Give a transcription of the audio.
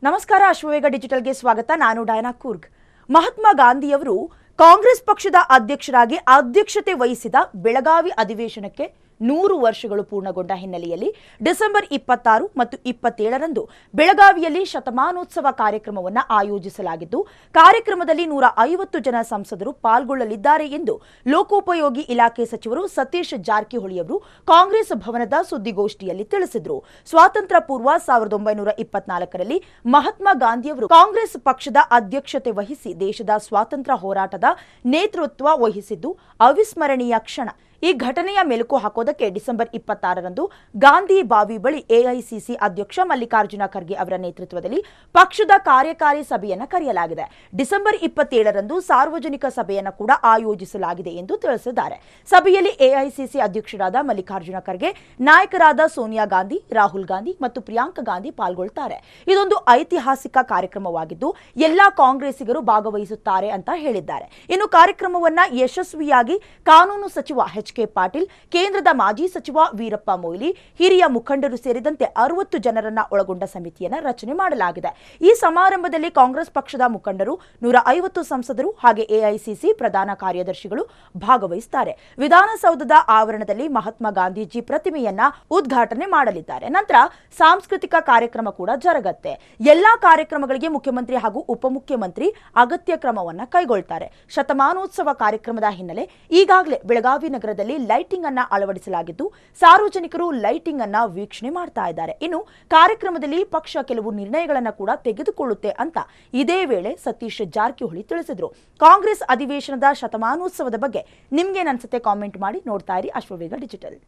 ನಮಸ್ಕಾರ ಅಶ್ವವೇಗ ಡಿಜಿಟಲ್ಗೆ ಸ್ವಾಗತ. ನಾನು ಡಯಾನಾ ಕೂರ್ಗ್. ಮಹಾತ್ಮ ಗಾಂಧಿಯವರು ಕಾಂಗ್ರೆಸ್ ಪಕ್ಷದ ಅಧ್ಯಕ್ಷರಾಗಿ ಅಧ್ಯಕ್ಷತೆ ವಹಿಸಿದ ಬೆಳಗಾವಿ ಅಧಿವೇಶನಕ್ಕೆ 100 ವರ್ಷಗಳು ಪೂರ್ಣಗೊಂಡ ಹಿನ್ನೆಲೆಯಲ್ಲಿ ಡಿಸೆಂಬರ್ 26 ಮತ್ತು 27ರಂದು ಬೆಳಗಾವಿಯಲ್ಲಿ ಶತಮಾನೋತ್ಸವ ಕಾರ್ಯಕ್ರಮವನ್ನು ಆಯೋಜಿಸಲಾಗಿದ್ದು, ಕಾರ್ಯಕ್ರಮದಲ್ಲಿ 150 ಜನ ಸಂಸದರು ಪಾಲ್ಗೊಳ್ಳಲಿದ್ದಾರೆ ಎಂದು ಲೋಕೋಪಯೋಗಿ ಇಲಾಖೆ ಸಚಿವರು ಸತೀಶ್ ಜಾರಕಿಹೊಳಿ ಅವರು ಕಾಂಗ್ರೆಸ್ ಭವನದ ಸುದ್ದಿಗೋಷ್ಠಿಯಲ್ಲಿ ತಿಳಿಸಿದರು. ಸ್ವಾತಂತ್ರ್ಯ ಪೂರ್ವ 1924ರಲ್ಲಿ ಮಹಾತ್ಮ ಗಾಂಧಿಯವರು ಕಾಂಗ್ರೆಸ್ ಪಕ್ಷದ ಅಧ್ಯಕ್ಷತೆ ವಹಿಸಿ ದೇಶದ ಸ್ವಾತಂತ್ರ್ಯ ಹೋರಾಟದ ನೇತೃತ್ವ ವಹಿಸಿದ್ದು ಅವಿಸ್ಮರಣೀಯ ಕ್ಷಣ. ಈ ಘಟನೆಯ ಮೆಲುಕು ಹಾಕೋದಕ್ಕೆ ಡಿಸೆಂಬರ್ 26ರಂದು ಗಾಂಧಿ ಬಾವಿ ಬಳಿ ಎಐಸಿಸಿ ಅಧ್ಯಕ್ಷ ಮಲ್ಲಿಕಾರ್ಜುನ ಖರ್ಗೆ ಅವರ ನೇತೃತ್ವದಲ್ಲಿ ಪಕ್ಷದ ಕಾರ್ಯಕಾರಿ ಸಭೆಯನ್ನು ಕರೆಯಲಾಗಿದೆ. ಡಿಸೆಂಬರ್ 27ರಂದು ಸಾರ್ವಜನಿಕ ಸಭೆಯನ್ನು ಕೂಡ ಆಯೋಜಿಸಲಾಗಿದೆ ಎಂದು ತಿಳಿಸಿದ್ದಾರೆ. ಸಭೆಯಲ್ಲಿ ಎಐಸಿಸಿ ಅಧ್ಯಕ್ಷರಾದ ಮಲ್ಲಿಕಾರ್ಜುನ ಖರ್ಗೆ, ನಾಯಕರಾದ ಸೋನಿಯಾ ಗಾಂಧಿ, ರಾಹುಲ್ ಗಾಂಧಿ ಮತ್ತು ಪ್ರಿಯಾಂಕಾ ಗಾಂಧಿ ಪಾಲ್ಗೊಳ್ಳುತ್ತಾರೆ. ಇದೊಂದು ಐತಿಹಾಸಿಕ ಕಾರ್ಯಕ್ರಮವಾಗಿದ್ದು ಎಲ್ಲಾ ಕಾಂಗ್ರೆಸ್ಸಿಗರು ಭಾಗವಹಿಸುತ್ತಾರೆ ಅಂತ ಹೇಳಿದ್ದಾರೆ. ಇನ್ನು ಕಾರ್ಯಕ್ರಮವನ್ನು ಯಶಸ್ವಿಯಾಗಿ ಕಾನೂನು ಸಚಿವ ಕೆ ಪಾಟೀಲ್, ಕೇಂದ್ರದ ಮಾಜಿ ಸಚಿವ ವೀರಪ್ಪ ಮೊಯ್ಲಿ, ಹಿರಿಯ ಮುಖಂಡರು ಸೇರಿದಂತೆ 60 ಜನರನ್ನ ಒಳಗೊಂಡ ಸಮಿತಿಯನ್ನು ರಚನೆ ಮಾಡಲಾಗಿದೆ. ಈ ಸಮಾರಂಭದಲ್ಲಿ ಕಾಂಗ್ರೆಸ್ ಪಕ್ಷದ ಮುಖಂಡರು, 150 ಸಂಸದರು ಹಾಗೆ ಎಐಸಿಸಿ ಪ್ರಧಾನ ಕಾರ್ಯದರ್ಶಿಗಳು ಭಾಗವಹಿಸುತ್ತಾರೆ. ವಿಧಾನಸೌಧದ ಆವರಣದಲ್ಲಿ ಮಹಾತ್ಮ ಗಾಂಧೀಜಿ ಪ್ರತಿಮೆಯನ್ನ ಉದ್ಘಾಟನೆ ಮಾಡಲಿದ್ದಾರೆ. ನಂತರ ಸಾಂಸ್ಕೃತಿಕ ಕಾರ್ಯಕ್ರಮ ಕೂಡ ಜರುಗುತ್ತೆ. ಎಲ್ಲಾ ಕಾರ್ಯಕ್ರಮಗಳಿಗೆ ಮುಖ್ಯಮಂತ್ರಿ ಹಾಗೂ ಉಪಮುಖ್ಯಮಂತ್ರಿ ಅಗತ್ಯ ಕ್ರಮವನ್ನ ಕೈಗೊಳ್ಳುತ್ತಾರೆ. ಶತಮಾನೋತ್ಸವ ಕಾರ್ಯಕ್ರಮದ ಹಿನ್ನೆಲೆ ಈಗಾಗಲೇ ಬೆಳಗಾವಿ ನಗರದಲ್ಲಿ ಲೈಟಿಂಗ್ ಅನ್ನ ಅಳವಡಿಸಲಾಗಿದ್ದು, ಸಾರ್ವಜನಿಕರು ಲೈಟಿಂಗ್ ಅನ್ನ ವೀಕ್ಷಣೆ ಮಾಡ್ತಾ ಇದ್ದಾರೆ. ಇನ್ನು ಕಾರ್ಯಕ್ರಮದಲ್ಲಿ ಪಕ್ಷ ಕೆಲವು ನಿರ್ಣಯಗಳನ್ನು ಕೂಡ ತೆಗೆದುಕೊಳ್ಳುತ್ತೆ ಅಂತ ಇದೇ ವೇಳೆ ಸತೀಶ್ ಜಾರಕಿಹೊಳಿ ತಿಳಿಸಿದರು. ಕಾಂಗ್ರೆಸ್ ಅಧಿವೇಶನದ ಶತಮಾನೋತ್ಸವದ ಬಗ್ಗೆ ನಿಮ್ಗೇನ್ ಅನ್ಸುತ್ತೆ ಕಾಮೆಂಟ್ ಮಾಡಿ. ನೋಡ್ತಾ ಇರಿ ಅಶ್ವವೇಗ ಡಿಜಿಟಲ್.